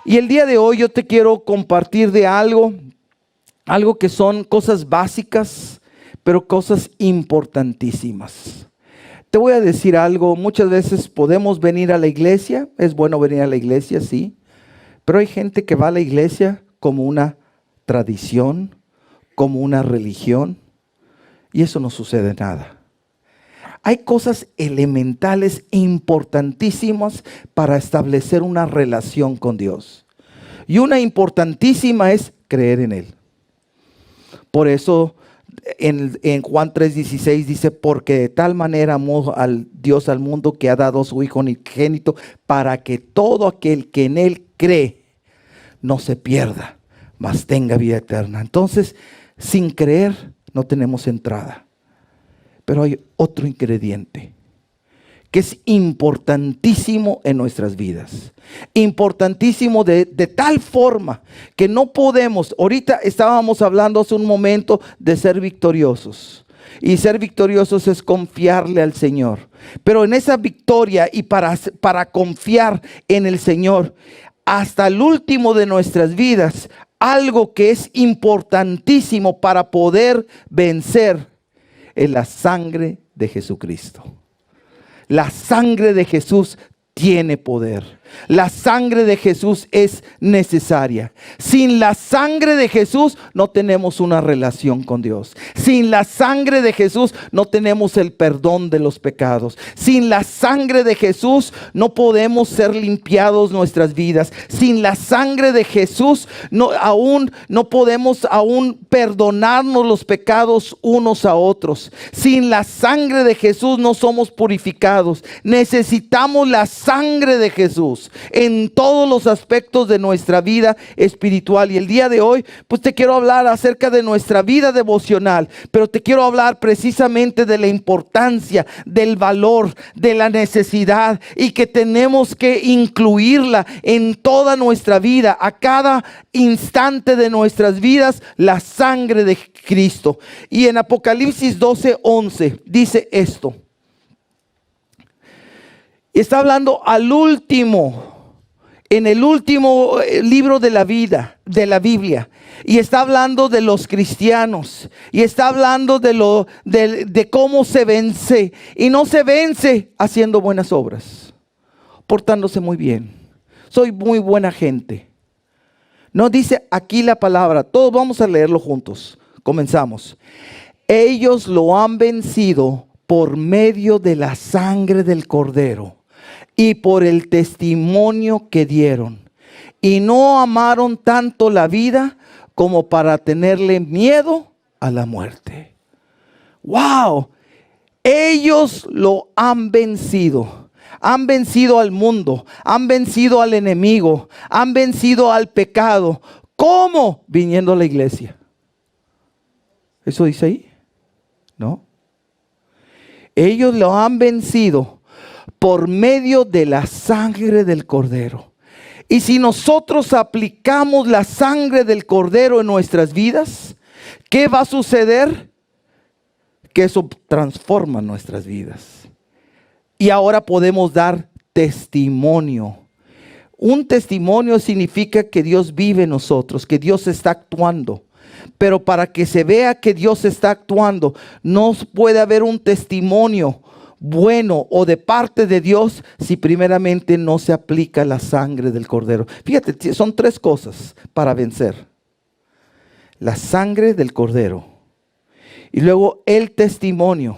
Y el día de hoy yo te quiero compartir de algo que son cosas básicas, pero cosas importantísimas. Te voy a decir algo, muchas veces podemos venir a la iglesia, es bueno venir a la iglesia, sí, pero hay gente que va a la iglesia como una tradición, como una religión, y eso no sucede nada. Hay cosas elementales importantísimas para establecer una relación con Dios. Y una importantísima es creer en Él. Por eso en Juan 3:16 dice, porque de tal manera amó al Dios al mundo que ha dado a su Hijo unigénito para que todo aquel que en Él cree no se pierda, mas tenga vida eterna. Entonces, sin creer no tenemos entrada. Pero hay otro ingrediente que es importantísimo en nuestras vidas. Importantísimo de tal forma que no podemos. Ahorita estábamos hablando hace un momento de ser victoriosos. Y ser victoriosos es confiarle al Señor. Pero en esa victoria y para confiar en el Señor, hasta el último de nuestras vidas, algo que es importantísimo para poder vencer es la sangre de Jesucristo. La sangre de Jesús tiene poder. La sangre de Jesús es necesaria. Sin la sangre de Jesús no tenemos una relación con Dios. Sin la sangre de Jesús no tenemos el perdón de los pecados. Sin la sangre de Jesús no podemos ser limpiados nuestras vidas. Sin la sangre de Jesús no podemos perdonarnos los pecados unos a otros. Sin la sangre de Jesús no somos purificados. Necesitamos la sangre de Jesús en todos los aspectos de nuestra vida espiritual. Y el día de hoy pues te quiero hablar acerca de nuestra vida devocional, pero te quiero hablar precisamente de la importancia, del valor, de la necesidad, y que tenemos que incluirla en toda nuestra vida, a cada instante de nuestras vidas, la sangre de Cristo. Y en Apocalipsis 12:11 dice esto. Está hablando en el último libro de la vida, de la Biblia. Y está hablando de los cristianos. Y está hablando de cómo se vence. Y no se vence haciendo buenas obras, portándose muy bien. Soy muy buena gente. No dice aquí la palabra. Todos vamos a leerlo juntos. Comenzamos. Ellos lo han vencido por medio de la sangre del Cordero y por el testimonio que dieron. Y no amaron tanto la vida como para tenerle miedo a la muerte. ¡Wow! Ellos lo han vencido. Han vencido al mundo, han vencido al enemigo, han vencido al pecado. ¿Cómo? Viniendo a la iglesia. ¿Eso dice ahí? ¿No? Ellos lo han vencido por medio de la sangre del Cordero. Y si nosotros aplicamos la sangre del Cordero en nuestras vidas, ¿qué va a suceder? Que eso transforma nuestras vidas. Y ahora podemos dar testimonio. Un testimonio significa que Dios vive en nosotros, que Dios está actuando. Pero para que se vea que Dios está actuando, no puede haber un testimonio bueno o de parte de Dios si primeramente no se aplica la sangre del Cordero. Fíjate, son tres cosas para vencer: la sangre del Cordero, y luego el testimonio,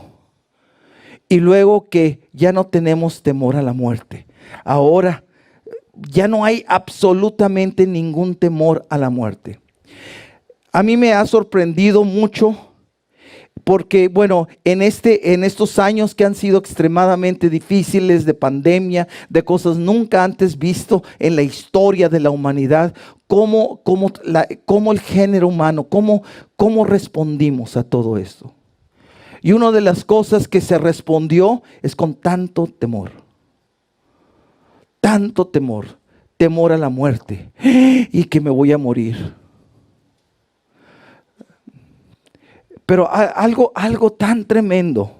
y luego que ya no tenemos temor a la muerte. Ahora ya no hay absolutamente ningún temor a la muerte. A mí me ha sorprendido mucho porque, bueno, en estos años que han sido extremadamente difíciles, de pandemia, de cosas nunca antes visto en la historia de la humanidad, cómo el género humano, cómo respondimos a todo esto. Y una de las cosas que se respondió es con tanto temor. Tanto temor. Temor a la muerte. Y que me voy a morir. Pero algo tan tremendo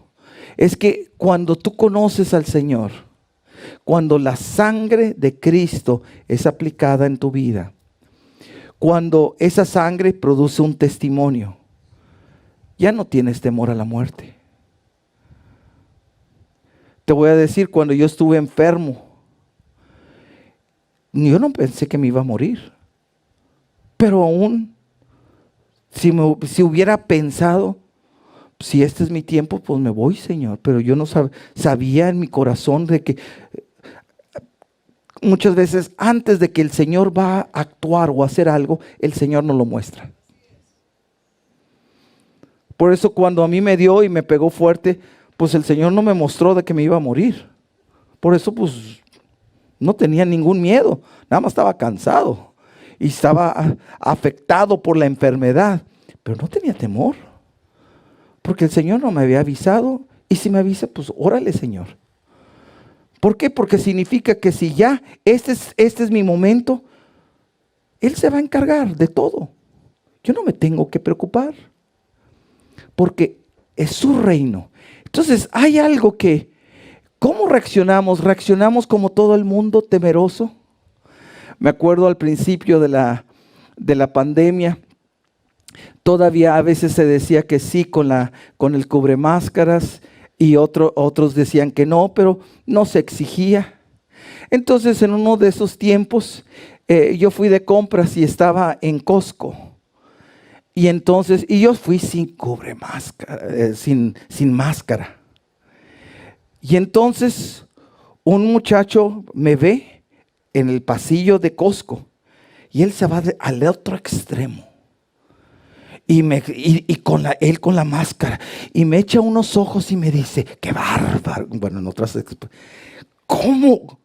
es que cuando tú conoces al Señor, Cuando la sangre de Cristo es aplicada en tu vida. Cuando esa sangre produce un testimonio. Ya no tienes temor a la muerte. Te voy a decir, cuando yo estuve enfermo, yo no pensé que me iba a morir. Pero aún, si hubiera pensado, si este es mi tiempo, pues me voy, Señor. Pero yo no sabía en mi corazón de que muchas veces antes de que el Señor va a actuar o a hacer algo, el Señor nos lo muestra. Por eso cuando a mí me dio y me pegó fuerte, pues el Señor no me mostró de que me iba a morir. Por eso pues no tenía ningún miedo, nada más estaba cansado y estaba afectado por la enfermedad, pero no tenía temor. Porque el Señor no me había avisado, y si me avisa, pues órale, Señor. ¿Por qué? Porque significa que si ya este es mi momento, Él se va a encargar de todo. Yo no me tengo que preocupar, porque es su reino. Entonces hay algo que, ¿cómo reaccionamos? ¿Reaccionamos como todo el mundo, temeroso? Me acuerdo al principio de la pandemia, todavía a veces se decía que sí con el cubремáscaras y otros decían que no, pero no se exigía. Entonces en uno de esos tiempos yo fui de compras y estaba en Costco. Y yo fui sin cubремáscara, sin máscara. Y entonces un muchacho me ve en el pasillo de Costco y él se va al otro extremo. Y él con la máscara, y me echa unos ojos y me dice, qué bárbaro. Bueno, ¿cómo?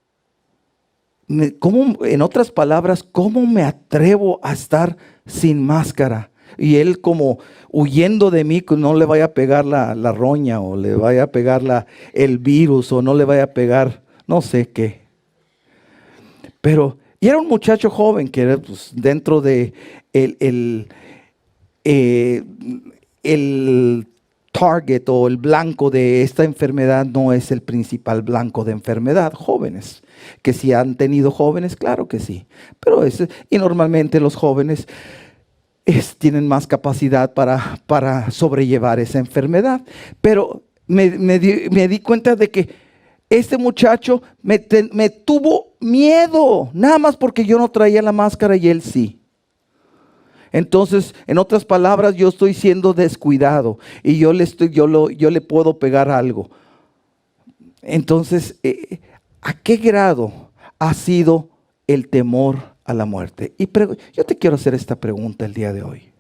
En otras palabras, ¿cómo me atrevo a estar sin máscara? Y él como huyendo de mí, que no le vaya a pegar la roña, o le vaya a pegar el virus, o no le vaya a pegar no sé qué. Y era un muchacho joven que era pues, dentro de el target o el blanco de esta enfermedad no es el principal blanco de enfermedad. Jóvenes, que si han tenido jóvenes, claro que sí. Y normalmente los jóvenes tienen más capacidad para sobrellevar esa enfermedad. Pero me di cuenta de que este muchacho me tuvo miedo, nada más porque yo no traía la máscara y él sí. Entonces, en otras palabras, yo estoy siendo descuidado y yo le puedo pegar algo. Entonces, ¿a qué grado ha sido el temor a la muerte? Y yo te quiero hacer esta pregunta el día de hoy.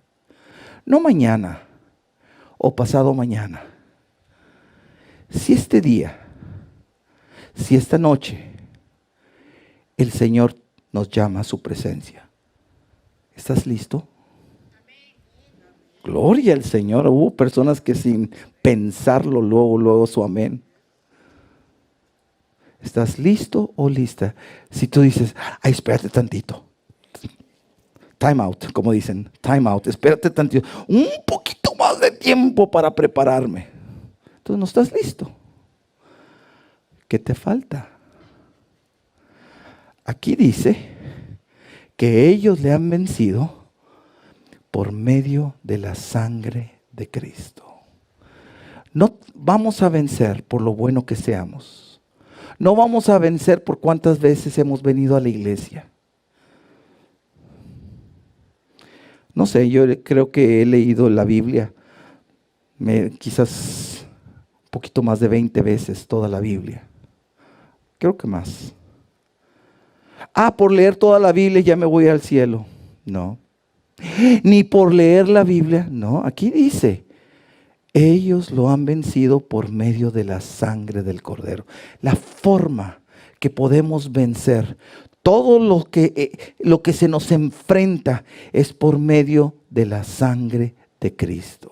No mañana o pasado mañana. Si este día, si esta noche, el Señor nos llama a su presencia, ¿estás listo? Gloria al Señor. Hubo personas que sin pensarlo, luego su amén. ¿Estás listo o lista? Si tú dices, ay, espérate tantito. Time out, como dicen, time out, espérate tantito. Un poquito más de tiempo para prepararme. Entonces no estás listo. ¿Qué te falta? Aquí dice que ellos le han vencido por medio de la sangre de Cristo. No vamos a vencer por lo bueno que seamos. No vamos a vencer por cuántas veces hemos venido a la iglesia. No sé, yo creo que he leído la Biblia, quizás un poquito más de 20 veces toda la Biblia. Creo que más. Por leer toda la Biblia ya me voy al cielo. No. Ni por leer la Biblia, no, aquí dice, ellos lo han vencido por medio de la sangre del Cordero. La forma que podemos vencer todo lo que se nos enfrenta es por medio de la sangre de Cristo.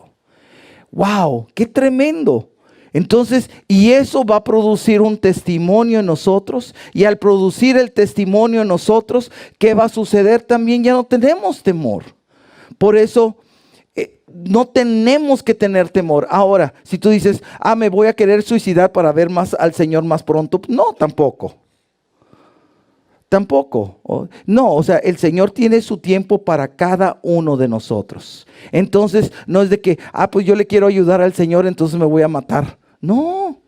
¡Wow! ¡Qué tremendo! Entonces, y eso va a producir un testimonio en nosotros, y al producir el testimonio en nosotros, ¿qué va a suceder? También ya no tenemos temor. Por eso, no tenemos que tener temor. Ahora, si tú dices, me voy a querer suicidar para ver más al Señor más pronto, no, tampoco. Tampoco. No, o sea, el Señor tiene su tiempo para cada uno de nosotros. Entonces, no es de que, pues yo le quiero ayudar al Señor, entonces me voy a matar. No,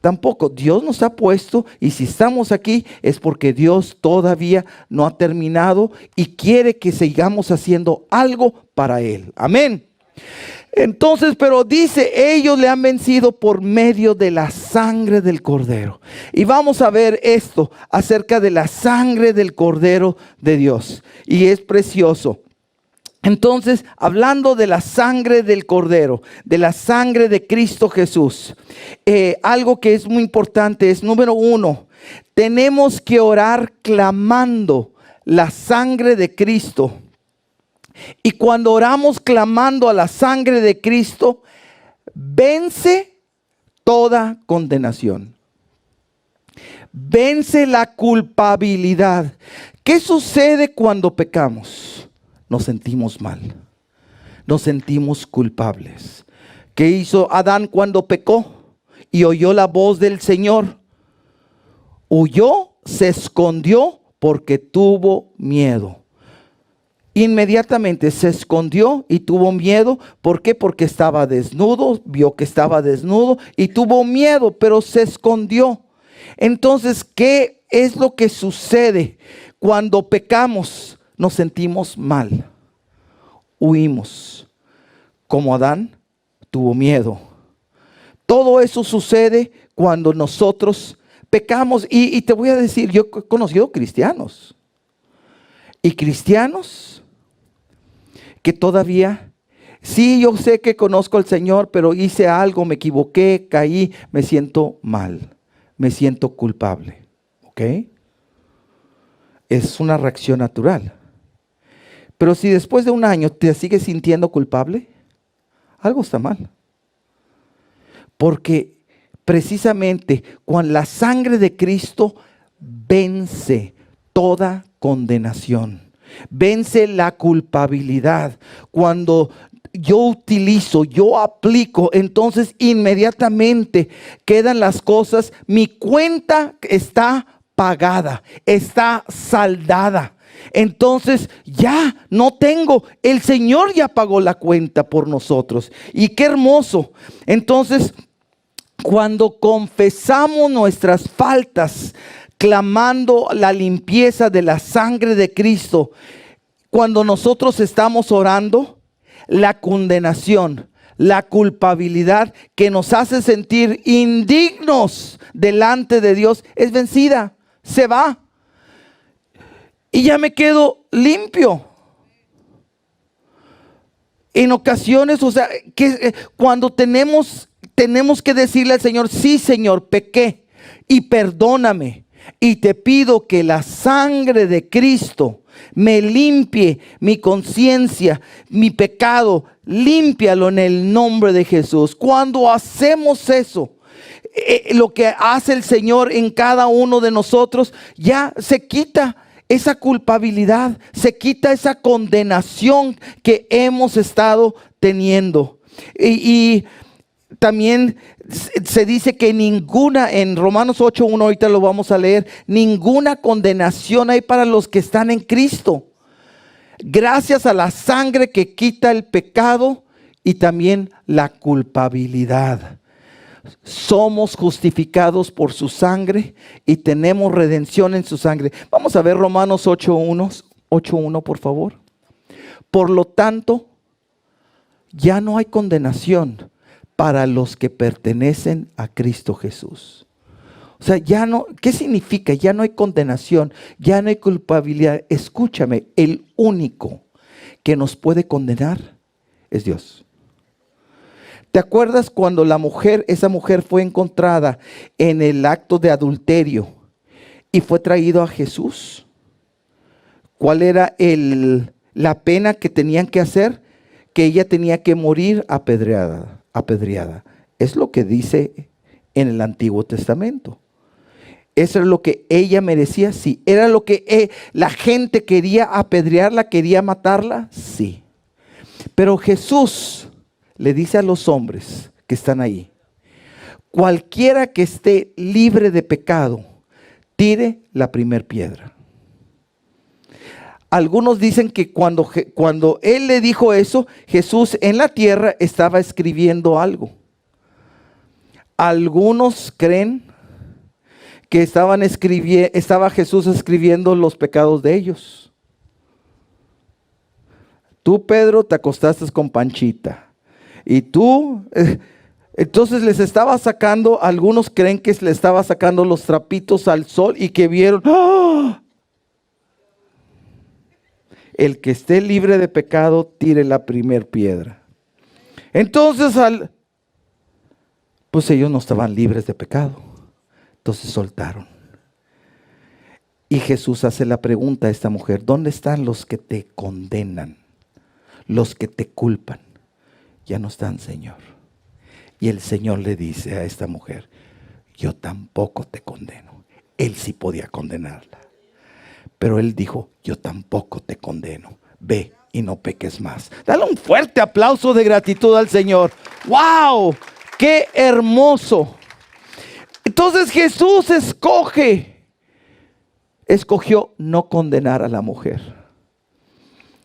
tampoco. Dios nos ha puesto, y si estamos aquí es porque Dios todavía no ha terminado y quiere que sigamos haciendo algo para Él. Amén. Entonces, pero dice, ellos le han vencido por medio de la sangre del Cordero. Y vamos a ver esto acerca de la sangre del Cordero de Dios. Y es precioso. Entonces, hablando de la sangre del Cordero, de la sangre de Cristo Jesús, algo que es muy importante es, número 1, tenemos que orar clamando la sangre de Cristo. Y cuando oramos clamando a la sangre de Cristo, vence toda condenación. Vence la culpabilidad. ¿Qué sucede cuando pecamos? Nos sentimos mal. Nos sentimos culpables. ¿Qué hizo Adán cuando pecó y oyó la voz del Señor? Huyó, se escondió porque tuvo miedo. Inmediatamente se escondió y tuvo miedo. ¿Por qué? Porque estaba desnudo, vio que estaba desnudo y tuvo miedo, pero se escondió. Entonces, ¿qué es lo que sucede cuando pecamos? Nos sentimos mal, huimos. Como Adán tuvo miedo. Todo eso sucede cuando nosotros pecamos. Y te voy a decir, yo he conocido cristianos. Y cristianos que todavía, sí, yo sé que conozco al Señor, pero hice algo, me equivoqué, caí, me siento mal, me siento culpable. ¿Ok? Es una reacción natural. Pero si después de un año te sigues sintiendo culpable, algo está mal. Porque precisamente cuando la sangre de Cristo vence toda condenación. Vence la culpabilidad. Cuando yo utilizo, yo aplico, entonces inmediatamente quedan las cosas. Mi cuenta está pagada, está saldada. Entonces ya no tengo, el Señor ya pagó la cuenta por nosotros. Y qué hermoso. Entonces, cuando confesamos nuestras faltas, clamando la limpieza de la sangre de Cristo, cuando nosotros estamos orando, la condenación, la culpabilidad que nos hace sentir indignos delante de Dios es vencida, se va. Y ya me quedo limpio. En ocasiones, o sea, que cuando tenemos que decirle al Señor, sí, Señor, pequé y perdóname. Y te pido que la sangre de Cristo me limpie mi conciencia, mi pecado, límpialo en el nombre de Jesús. Cuando hacemos eso, lo que hace el Señor en cada uno de nosotros, ya se quita esa culpabilidad, se quita esa condenación que hemos estado teniendo. Y también se dice que ninguna, en Romanos 8:1, ahorita lo vamos a leer, ninguna condenación hay para los que están en Cristo. Gracias a la sangre que quita el pecado y también la culpabilidad. Somos justificados por su sangre y tenemos redención en su sangre. Vamos a ver Romanos 8:1, por favor. Por lo tanto, ya no hay condenación para los que pertenecen a Cristo Jesús. O sea, ya no, ¿qué significa? Ya no hay condenación, ya no hay culpabilidad. Escúchame, el único que nos puede condenar es Dios. ¿Te acuerdas cuando esa mujer fue encontrada en el acto de adulterio y fue traído a Jesús? ¿Cuál era la pena que tenían que hacer? Que ella tenía que morir apedreada. Es lo que dice en el Antiguo Testamento. Eso es lo que ella merecía, sí. Era lo que la gente quería apedrearla, quería matarla, sí. Pero Jesús le dice a los hombres que están ahí: cualquiera que esté libre de pecado, tire la primer piedra. Algunos dicen que cuando Él le dijo eso, Jesús en la tierra estaba escribiendo algo. Algunos creen que estaba Jesús escribiendo los pecados de ellos. Tú, Pedro, te acostaste con Panchita. Y tú, entonces les estaba sacando, algunos creen que le estaba sacando los trapitos al sol y que vieron, ¡ah! El que esté libre de pecado, tire la primer piedra. Entonces, pues ellos no estaban libres de pecado. Entonces soltaron. Y Jesús hace la pregunta a esta mujer: ¿dónde están los que te condenan? Los que te culpan. Ya no están, Señor. Y el Señor le dice a esta mujer: yo tampoco te condeno. Él sí podía condenarla. Pero Él dijo: yo tampoco te condeno. Ve y no peques más. Dale un fuerte aplauso de gratitud al Señor. ¡Wow! ¡Qué hermoso! Entonces Jesús escogió no condenar a la mujer.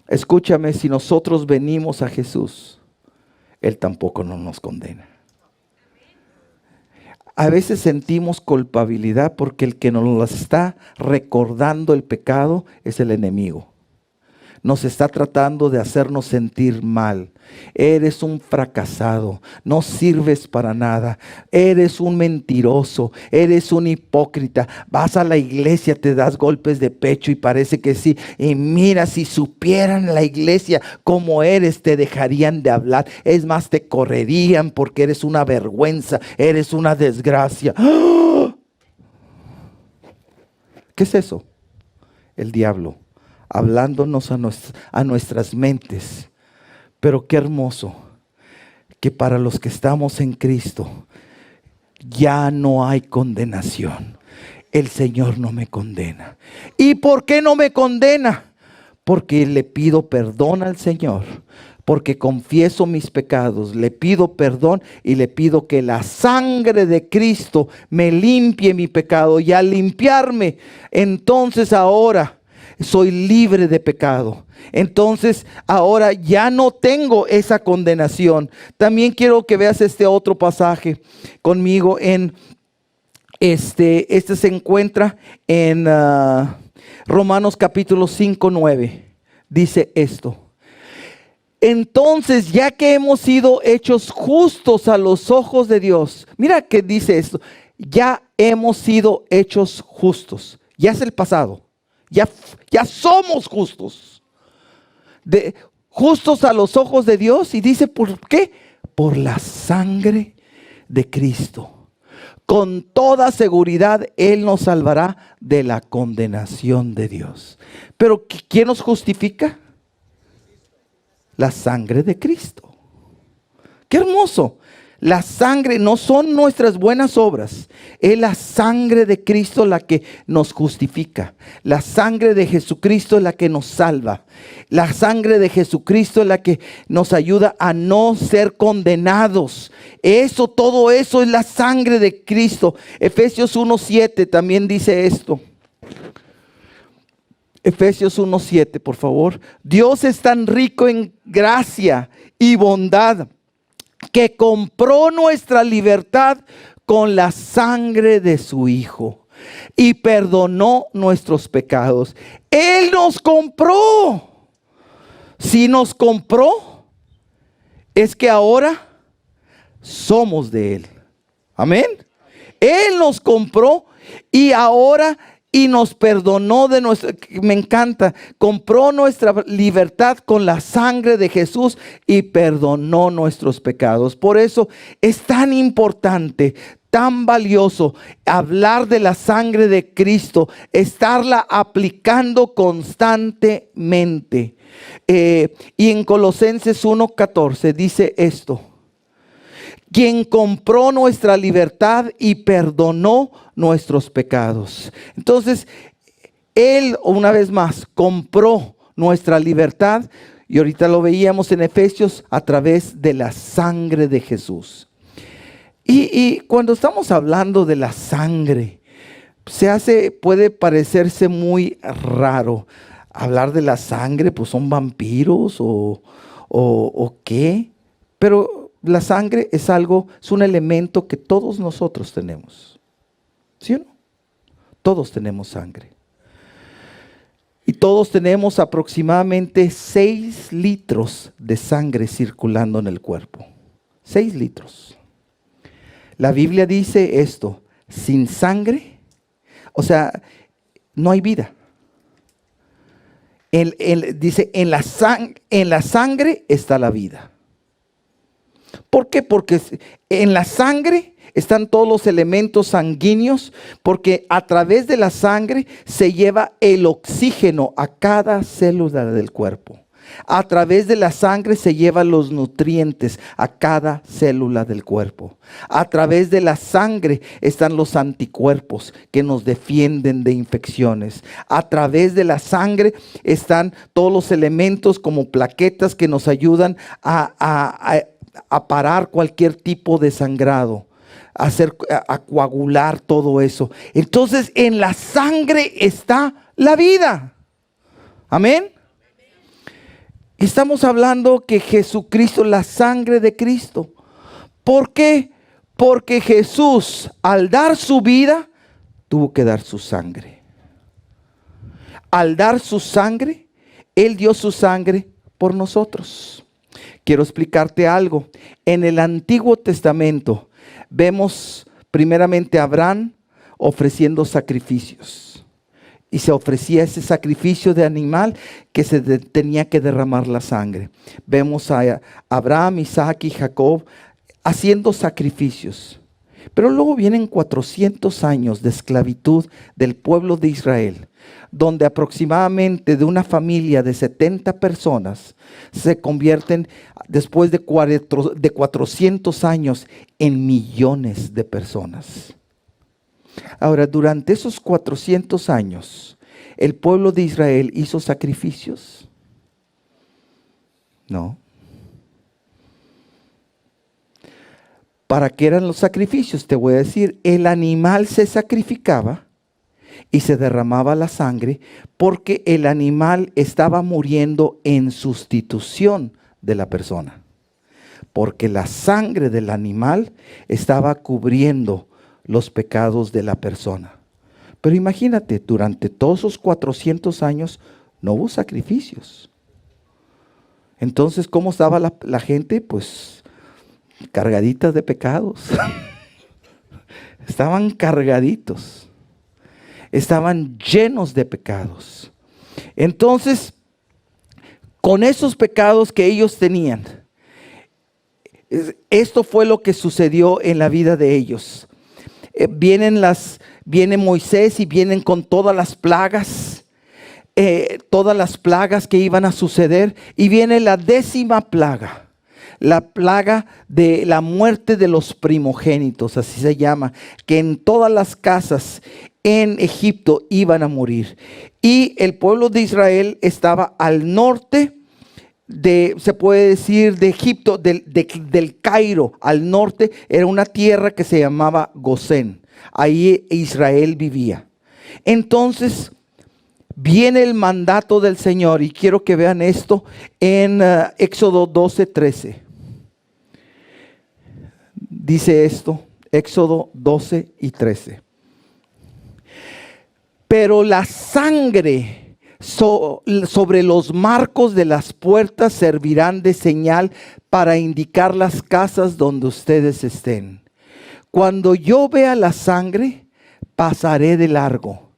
Escúchame, si nosotros venimos a Jesús, Él tampoco nos condena. A veces sentimos culpabilidad porque el que nos está recordando el pecado es el enemigo. Nos está tratando de hacernos sentir mal. Eres un fracasado, no sirves para nada, eres un mentiroso, eres un hipócrita. Vas a la iglesia, te das golpes de pecho y parece que sí. Y mira, si supieran la iglesia cómo eres, te dejarían de hablar. Es más, te correrían porque eres una vergüenza, eres una desgracia. ¡Ah! ¿Qué es eso? El diablo hablándonos a nuestras mentes. Pero qué hermoso que para los que estamos en Cristo ya no hay condenación. El Señor no me condena. ¿Y por qué no me condena? Porque le pido perdón al Señor, porque confieso mis pecados, le pido perdón y le pido que la sangre de Cristo me limpie mi pecado. Y al limpiarme, entonces ahora soy libre de pecado. Entonces ahora ya no tengo esa condenación. También quiero que veas este otro pasaje conmigo. Este se encuentra en Romanos capítulo 5, 9. Dice esto: entonces, ya que hemos sido hechos justos a los ojos de Dios. Mira que dice esto: ya hemos sido hechos justos. Ya es el pasado. Ya somos justos. Justos a los ojos de Dios. Y dice, ¿por qué? Por la sangre de Cristo. Con toda seguridad Él nos salvará de la condenación de Dios. Pero ¿quién nos justifica? La sangre de Cristo. ¡Qué hermoso! La sangre no son nuestras buenas obras, es la sangre de Cristo la que nos justifica. La sangre de Jesucristo es la que nos salva. La sangre de Jesucristo es la que nos ayuda a no ser condenados. Todo eso es la sangre de Cristo. Efesios 1:7 también dice esto. Efesios 1:7, por favor. Dios es tan rico en gracia y bondad que compró nuestra libertad con la sangre de su Hijo y perdonó nuestros pecados. Él nos compró. Si nos compró, es que ahora somos de Él. Amén. Él nos compró y ahora nos perdonó de me encanta, compró nuestra libertad con la sangre de Jesús y perdonó nuestros pecados. Por eso es tan importante, tan valioso hablar de la sangre de Cristo, estarla aplicando constantemente. Y en Colosenses 1:14 dice esto: quien compró nuestra libertad y perdonó nuestros pecados. Entonces, Él, una vez más, compró nuestra libertad Y ahorita lo veíamos en Efesios, a través de la sangre de Jesús. Y cuando estamos hablando de la sangre, puede parecerse muy raro. Hablar de la sangre, pues son vampiros o qué. Pero la sangre es un elemento que todos nosotros tenemos. ¿Sí o no? Todos tenemos sangre. Y todos tenemos aproximadamente 6 litros de sangre circulando en el cuerpo. 6 litros. La Biblia dice esto: sin sangre, o sea, no hay vida. Dice, en la sangre está la vida. ¿Por qué? Porque en la sangre están todos los elementos sanguíneos, porque a través de la sangre se lleva el oxígeno a cada célula del cuerpo. A través de la sangre se llevan los nutrientes a cada célula del cuerpo. A través de la sangre están los anticuerpos que nos defienden de infecciones. A través de la sangre están todos los elementos como plaquetas que nos ayudan a parar cualquier tipo de sangrado, a coagular todo eso. Entonces, en la sangre está la vida. Amén. Estamos hablando que Jesucristo, la sangre de Cristo. ¿Por qué? Porque Jesús, al dar su vida, tuvo que dar su sangre. Al dar su sangre, Él dio su sangre por nosotros. Quiero explicarte algo. En el Antiguo Testamento vemos primeramente a Abraham ofreciendo sacrificios. Y se ofrecía ese sacrificio de animal que tenía que derramar la sangre. Vemos a Abraham, Isaac y Jacob haciendo sacrificios. Pero luego vienen 400 años de esclavitud del pueblo de Israel, donde aproximadamente de una familia de 70 personas se convierten, después de 400 años, en millones de personas. Ahora, durante esos 400 años, ¿el pueblo de Israel hizo sacrificios? No. ¿Para qué eran los sacrificios? Te voy a decir, el animal se sacrificaba y se derramaba la sangre porque el animal estaba muriendo en sustitución de la persona. Porque la sangre del animal estaba cubriendo los pecados de la persona. Pero imagínate, durante todos esos 400 años no hubo sacrificios. Entonces, ¿cómo estaba la gente? Pues cargaditas de pecados. Estaban cargaditos. Estaban llenos de pecados. Entonces, con esos pecados que ellos tenían, esto fue lo que sucedió en la vida de ellos. Viene Moisés y vienen con todas las plagas que iban a suceder, y viene la 10ª plaga, la plaga de la muerte de los primogénitos, así se llama, que en todas las casas en Egipto iban a morir. Y el pueblo de Israel estaba al norte se puede decir, de Egipto, del Cairo al norte, era una tierra que se llamaba Gosén. Ahí Israel vivía. Entonces viene el mandato del Señor, y quiero que vean esto en Éxodo 12:13. Dice esto, Éxodo 12:13. Pero la sangre sobre los marcos de las puertas servirán de señal para indicar las casas donde ustedes estén. Cuando yo vea la sangre, pasaré de largo.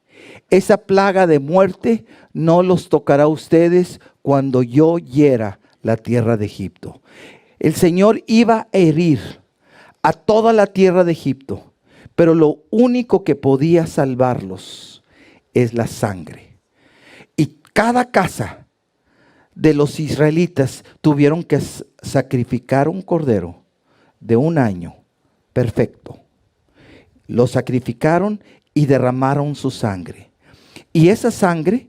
Esa plaga de muerte no los tocará a ustedes cuando yo hiera la tierra de Egipto. El Señor iba a herir a toda la tierra de Egipto, pero lo único que podía salvarlos es la sangre. Cada casa de los israelitas tuvieron que sacrificar un cordero de 1 año perfecto. Lo sacrificaron y derramaron su sangre. Y esa sangre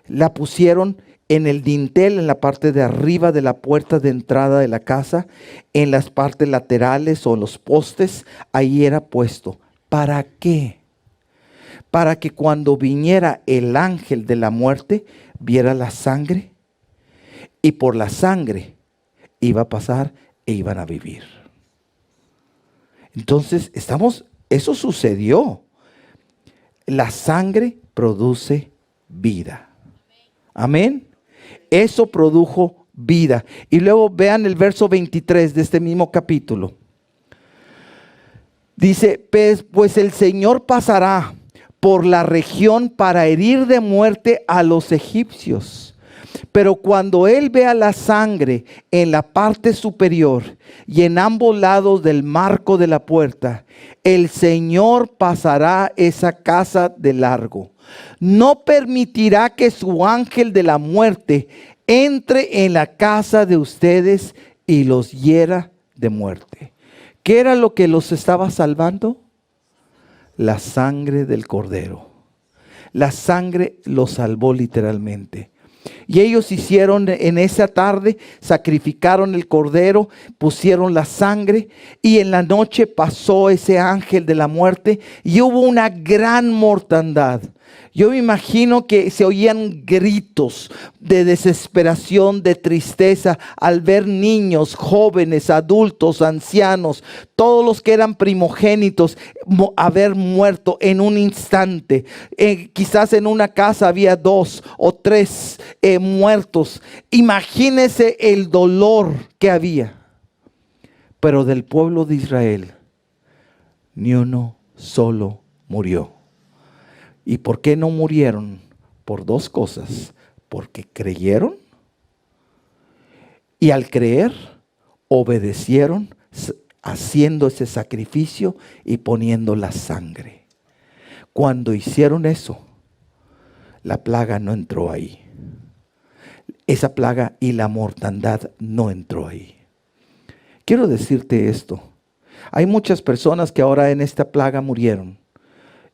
la pusieron en el dintel, en la parte de arriba de la puerta de entrada de la casa, en las partes laterales o los postes, ahí era puesto. ¿Para qué? Para que cuando viniera el ángel de la muerte, viera la sangre, y por la sangre iba a pasar e iban a vivir. Entonces, eso sucedió. La sangre produce vida. Amén. Eso produjo vida. Y luego vean el verso 23 de este mismo capítulo. Dice, pues el Señor pasará por la región para herir de muerte a los egipcios. Pero cuando él vea la sangre en la parte superior y en ambos lados del marco de la puerta, el Señor pasará esa casa de largo. No permitirá que su ángel de la muerte entre en la casa de ustedes y los hiera de muerte. ¿Qué era lo que los estaba salvando? La sangre del Cordero. La sangre los salvó literalmente. Y ellos hicieron en esa tarde, sacrificaron el cordero, pusieron la sangre, y en la noche pasó ese ángel de la muerte y hubo una gran mortandad. Yo me imagino que se oían gritos de desesperación, de tristeza al ver niños, jóvenes, adultos, ancianos, todos los que eran primogénitos haber muerto en un instante. Quizás en una casa había 2 o 3 muertos. Imagínese el dolor que había. Pero del pueblo de Israel, ni uno solo murió. ¿Y por qué no murieron? Por 2 cosas. Porque creyeron, y al creer obedecieron, haciendo ese sacrificio y poniendo la sangre. Cuando hicieron eso, la plaga no entró ahí. Esa plaga y la mortandad no entró ahí. Quiero decirte esto. Hay muchas personas que ahora en esta plaga murieron.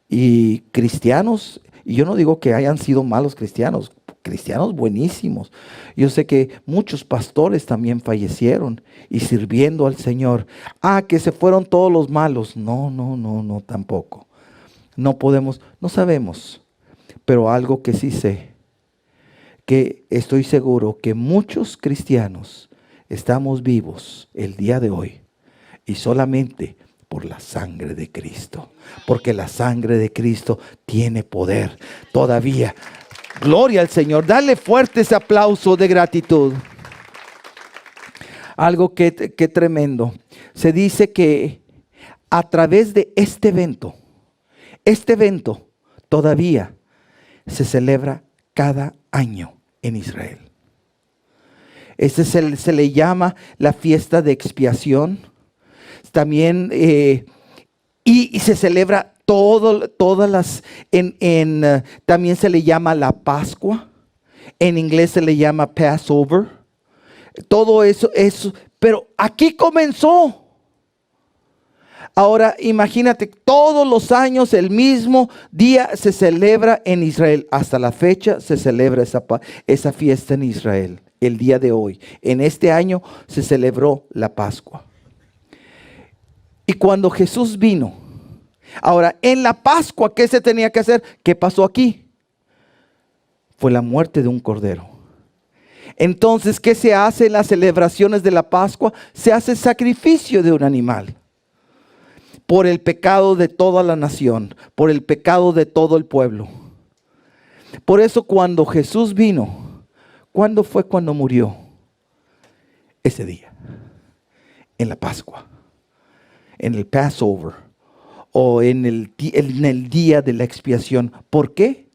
Y cristianos, y yo no digo que hayan sido malos cristianos, cristianos buenísimos. Yo sé que muchos pastores también fallecieron y sirviendo al Señor. Que se fueron todos los malos. No, tampoco. No podemos, no sabemos. Pero algo que sí sé, que estoy seguro que muchos cristianos estamos vivos el día de hoy y solamente por la sangre de Cristo, porque la sangre de Cristo tiene poder todavía. Gloria al Señor. Dale fuerte ese aplauso de gratitud. Algo que tremendo. Se dice que a través de este evento todavía se celebra cada año en Israel. Se le llama la fiesta de expiación. También y se celebra todas las también se le llama la Pascua. En inglés se le llama Passover. Todo eso, pero aquí comenzó. Ahora imagínate, todos los años el mismo día se celebra en Israel. Hasta la fecha se celebra esa fiesta en Israel. El día de hoy, en este año se celebró la Pascua. Y cuando Jesús vino, ahora en la Pascua, ¿qué se tenía que hacer? ¿Qué pasó aquí? Fue la muerte de un cordero. Entonces, ¿qué se hace en las celebraciones de la Pascua? Se hace sacrificio de un animal. Por el pecado de toda la nación, por el pecado de todo el pueblo. Por eso cuando Jesús vino, ¿cuándo fue cuando murió? Ese día, en la Pascua. En el Passover o en el día de la expiación. ¿Por qué?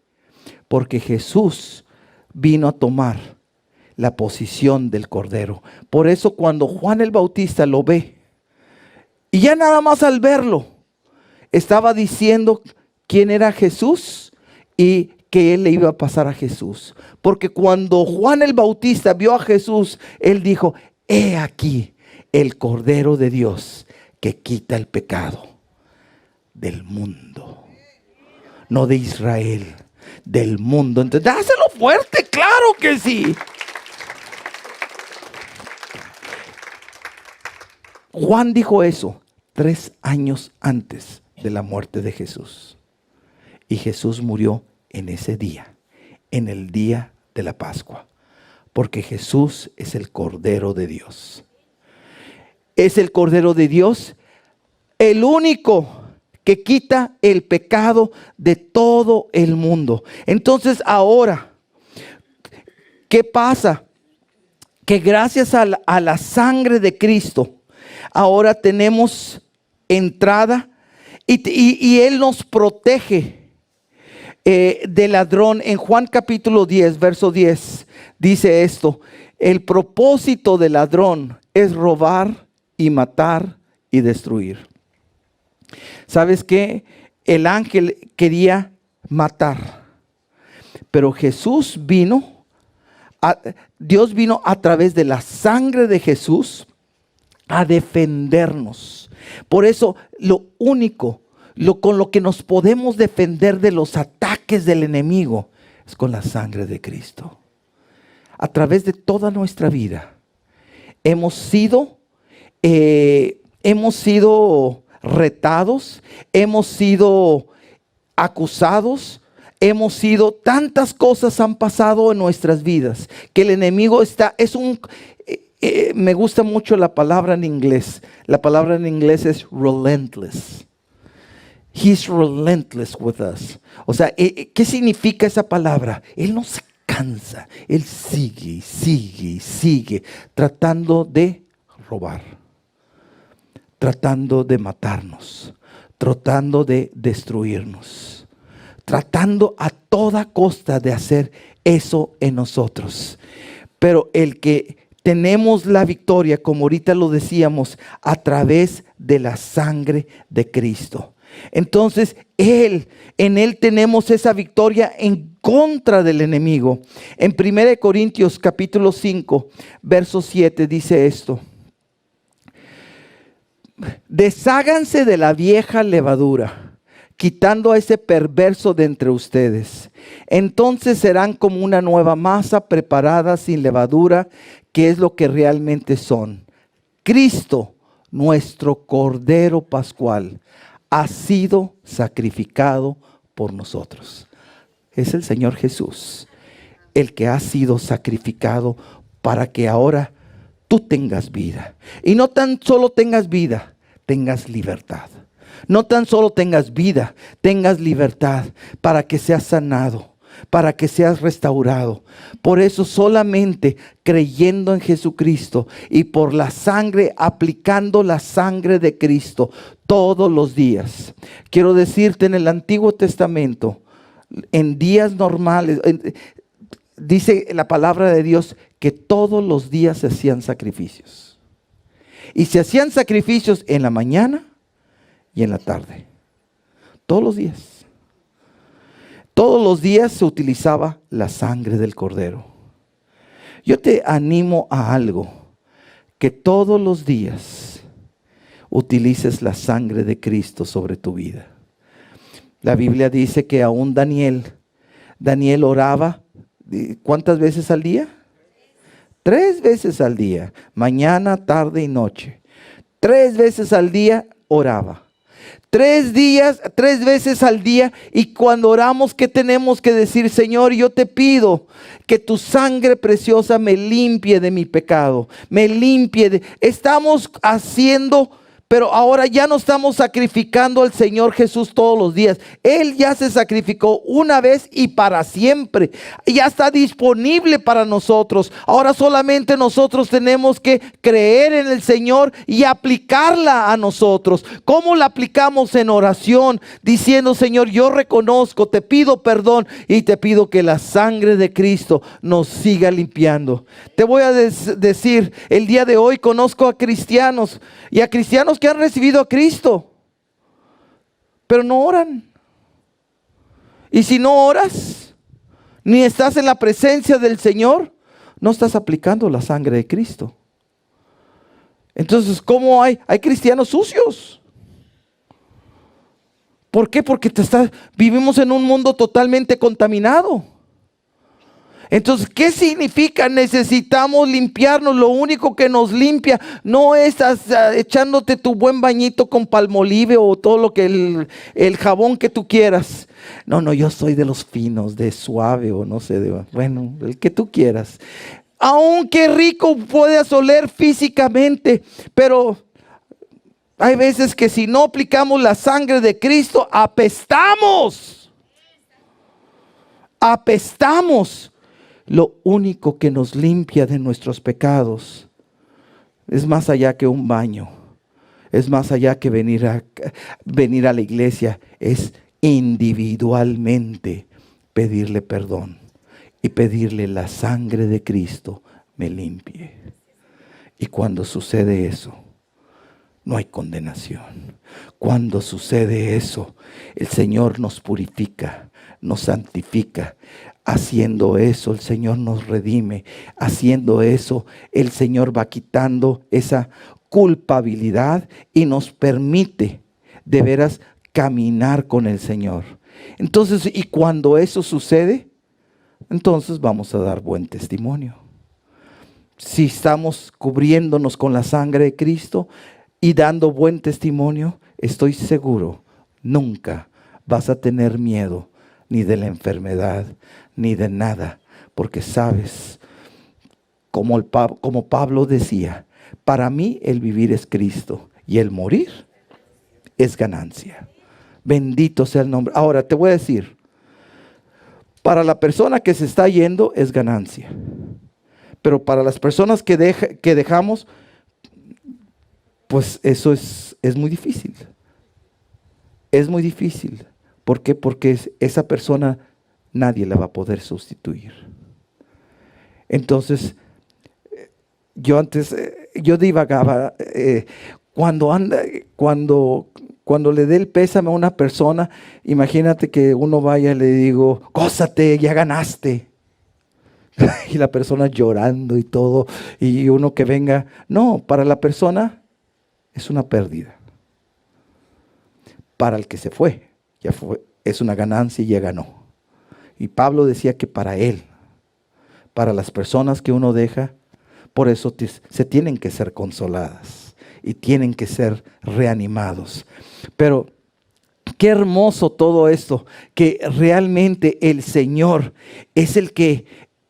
Porque Jesús vino a tomar la posición del Cordero. Por eso cuando Juan el Bautista lo ve, y ya nada más al verlo, estaba diciendo quién era Jesús y que él le iba a pasar a Jesús. Porque cuando Juan el Bautista vio a Jesús, él dijo, he aquí el Cordero de Dios que quita el pecado del mundo, no de Israel, del mundo. Entonces, dáselo fuerte, claro que sí. Juan dijo eso 3 años antes de la muerte de Jesús. Y Jesús murió en ese día, en el día de la Pascua. Porque Jesús es el Cordero de Dios. Es el Cordero de Dios, el único que quita el pecado de todo el mundo. Entonces ahora, ¿qué pasa? Que gracias a la sangre de Cristo, ahora tenemos entrada y Él nos protege del ladrón. En Juan capítulo 10, verso 10, dice esto: el propósito del ladrón es robar y matar y destruir. ¿Sabes qué? El ángel quería matar, pero Jesús vino, Dios vino a través de la sangre de Jesús a defendernos. Por eso lo único, con lo que nos podemos defender de los ataques del enemigo es con la sangre de Cristo. A través de toda nuestra vida hemos sido retados, hemos sido acusados, tantas cosas han pasado en nuestras vidas que el enemigo me gusta mucho la palabra en inglés. La palabra en inglés es relentless. He's relentless with us. O sea, ¿qué significa esa palabra? Él no se cansa. Él sigue y sigue y sigue tratando de robar, tratando de matarnos, tratando de destruirnos, tratando a toda costa de hacer eso en nosotros. Pero el que tenemos la victoria, como ahorita lo decíamos, a través de la sangre de Cristo. Entonces, en Él tenemos esa victoria en contra del enemigo. En 1 Corintios capítulo 5, verso 7 dice esto: desháganse de la vieja levadura, quitando a ese perverso de entre ustedes. Entonces serán como una nueva masa preparada sin levadura, que es lo que realmente son. Cristo, nuestro Cordero Pascual, ha sido sacrificado por nosotros. Es el Señor Jesús el que ha sido sacrificado para que ahora tú tengas vida. Y no tan solo tengas vida, tengas libertad. No tan solo tengas vida, tengas libertad para que seas sanado, para que seas restaurado. Por eso solamente creyendo en Jesucristo y por la sangre, aplicando la sangre de Cristo todos los días. Quiero decirte, en el Antiguo Testamento, en días normales, dice la palabra de Dios que todos los días se hacían sacrificios. Y se hacían sacrificios en la mañana y en la tarde. Todos los días. Todos los días se utilizaba la sangre del Cordero. Yo te animo a algo, que todos los días utilices la sangre de Cristo sobre tu vida. La Biblia dice que aún Daniel oraba, ¿cuántas veces al día? 3 veces al día, mañana, tarde y noche. 3 veces al día oraba. 3 veces al día. Y cuando oramos, ¿qué tenemos que decir? Señor, yo te pido que tu sangre preciosa me limpie de mi pecado, me limpie estamos haciendo, pero ahora ya no estamos sacrificando al Señor Jesús todos los días. Él ya se sacrificó una vez y para siempre. Ya está disponible para nosotros. Ahora solamente nosotros tenemos que creer en el Señor y aplicarla a nosotros. ¿Cómo la aplicamos? En oración, diciendo: Señor, yo reconozco, te pido perdón y te pido que la sangre de Cristo nos siga limpiando. Te voy a decir, el día de hoy conozco a cristianos y a cristianos que han recibido a Cristo, pero no oran. Y si no oras, ni estás en la presencia del Señor, no estás aplicando la sangre de Cristo. Entonces, ¿cómo hay cristianos sucios? ¿Por qué? Porque vivimos en un mundo totalmente contaminado. Entonces, ¿qué significa? Necesitamos limpiarnos. Lo único que nos limpia no es echándote tu buen bañito con Palmolive o todo lo que el jabón que tú quieras. No, yo soy de los finos, de suave o no sé, bueno, el que tú quieras. Aunque rico puedas oler físicamente, pero hay veces que si no aplicamos la sangre de Cristo, apestamos. Apestamos. Lo único que nos limpia de nuestros pecados es más allá que un baño. Es más allá que venir a la iglesia. Es individualmente pedirle perdón y pedirle la sangre de Cristo me limpie. Y cuando sucede eso, no hay condenación. Cuando sucede eso, el Señor nos purifica, nos santifica. Haciendo eso, el Señor nos redime. Haciendo eso, el Señor va quitando esa culpabilidad y nos permite de veras caminar con el Señor. Entonces, y cuando eso sucede, entonces vamos a dar buen testimonio. Si estamos cubriéndonos con la sangre de Cristo y dando buen testimonio, estoy seguro, nunca vas a tener miedo ni de la enfermedad, ni de nada, porque sabes, como Pablo decía, para mí el vivir es Cristo y el morir es ganancia. Bendito sea el nombre. Ahora te voy a decir, para la persona que se está yendo es ganancia, pero para las personas que dejamos, pues eso es muy difícil. Es muy difícil. ¿Por qué? Porque esa persona nadie la va a poder sustituir. Entonces, yo divagaba, cuando le dé el pésame a una persona, imagínate que uno vaya y le digo, gózate, ya ganaste. Y la persona llorando y todo, y uno que venga. No, para la persona es una pérdida. Para el que se fue, es una ganancia y ya ganó. Y Pablo decía que para él, para las personas que uno deja, por eso se tienen que ser consoladas y tienen que ser reanimados. Pero qué hermoso todo esto, que realmente el Señor es el que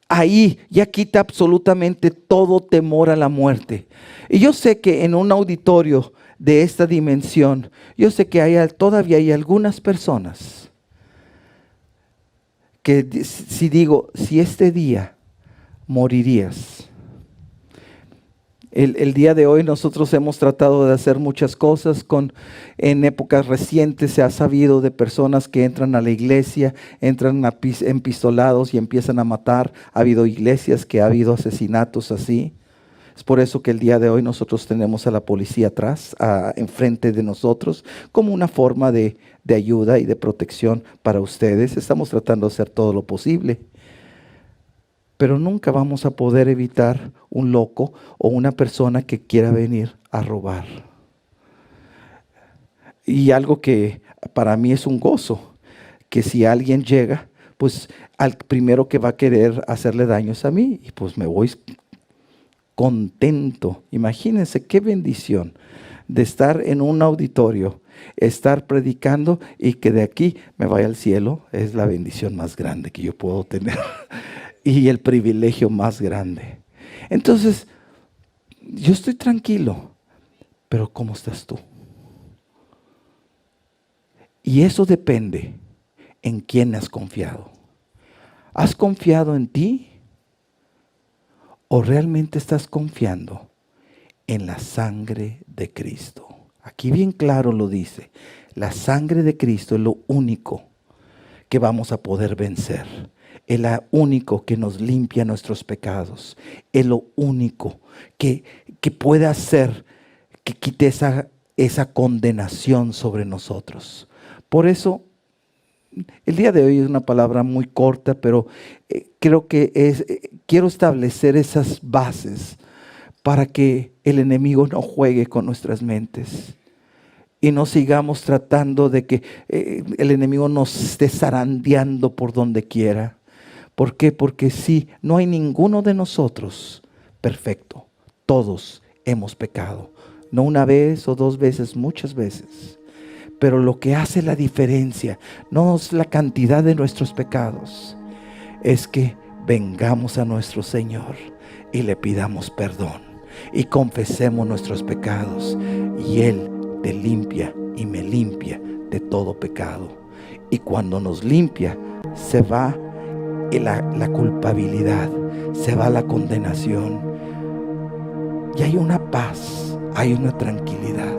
ahí ya quita absolutamente todo temor a la muerte. Y yo sé que en un auditorio de esta dimensión, yo sé que todavía hay algunas personas que si este día morirías. El día de hoy nosotros hemos tratado de hacer muchas cosas. En épocas recientes se ha sabido de personas que entran a la iglesia, entran empistolados y empiezan a matar. Ha habido iglesias que ha habido asesinatos así. Es por eso que el día de hoy nosotros tenemos a la policía atrás, enfrente de nosotros, como una forma de ayuda y de protección para ustedes. Estamos tratando de hacer todo lo posible. Pero nunca vamos a poder evitar un loco o una persona que quiera venir a robar. Y algo que para mí es un gozo, que si alguien llega, pues al primero que va a querer hacerle daño es a mí, y pues me voy contento. Imagínense qué bendición de estar en un auditorio, estar predicando y que de aquí me vaya al cielo. Es la bendición más grande que yo puedo tener y el privilegio más grande. Entonces, yo estoy tranquilo, pero ¿cómo estás tú? Y eso depende en quién has confiado. ¿Has confiado en ti? ¿O realmente estás confiando en la sangre de Cristo? Aquí bien claro lo dice. La sangre de Cristo es lo único que vamos a poder vencer. Es lo único que nos limpia nuestros pecados. Es lo único que puede hacer que quite esa condenación sobre nosotros. Por eso, el día de hoy es una palabra muy corta, pero creo que quiero establecer esas bases para que el enemigo no juegue con nuestras mentes y no sigamos tratando de que el enemigo nos esté zarandeando por donde quiera. ¿Por qué? Porque sí, no hay ninguno de nosotros perfecto. Todos hemos pecado. No una vez o dos veces, muchas veces. Pero lo que hace la diferencia no es la cantidad de nuestros pecados, es que vengamos a nuestro Señor y le pidamos perdón y confesemos nuestros pecados, y Él te limpia y me limpia de todo pecado. Y cuando nos limpia, se va la culpabilidad, se va la condenación, y hay una paz, hay una tranquilidad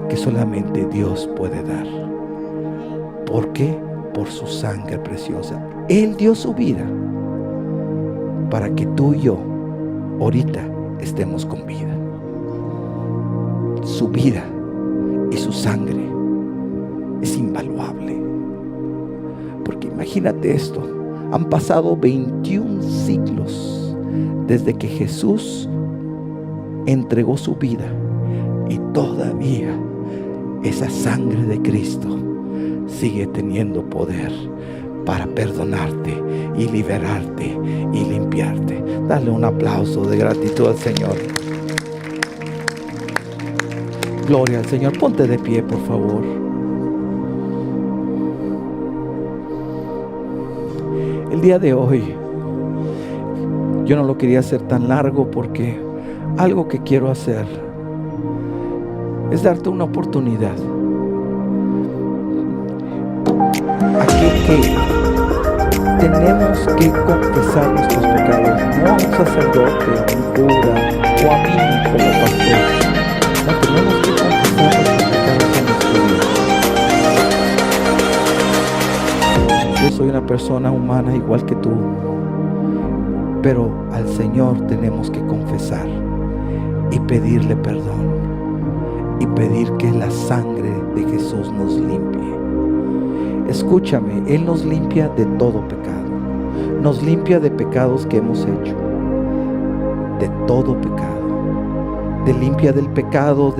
que solamente Dios puede dar. ¿Por qué? Por su sangre preciosa. Él dio su vida para que tú y yo ahorita estemos con vida. Su vida y su sangre es invaluable. Porque imagínate esto, han pasado 21 siglos desde que Jesús entregó su vida, y todavía esa sangre de Cristo sigue teniendo poder para perdonarte y liberarte y limpiarte. Dale un aplauso de gratitud al Señor. Gloria al Señor. Ponte de pie, por favor. El día de hoy yo no lo quería hacer tan largo, porque algo que quiero hacer es darte una oportunidad. Aquí que tenemos que confesar nuestros pecados, no a un sacerdote, a un cura o a mí como pastor. No, tenemos que confesar nuestros pecados en nuestra vida. Yo soy una persona humana igual que tú, pero al Señor tenemos que confesar y pedirle perdón, y pedir que la sangre de Jesús nos limpie. Escúchame, Él nos limpia de todo pecado. Nos limpia de pecados que hemos hecho, de todo pecado. Te limpia del pecado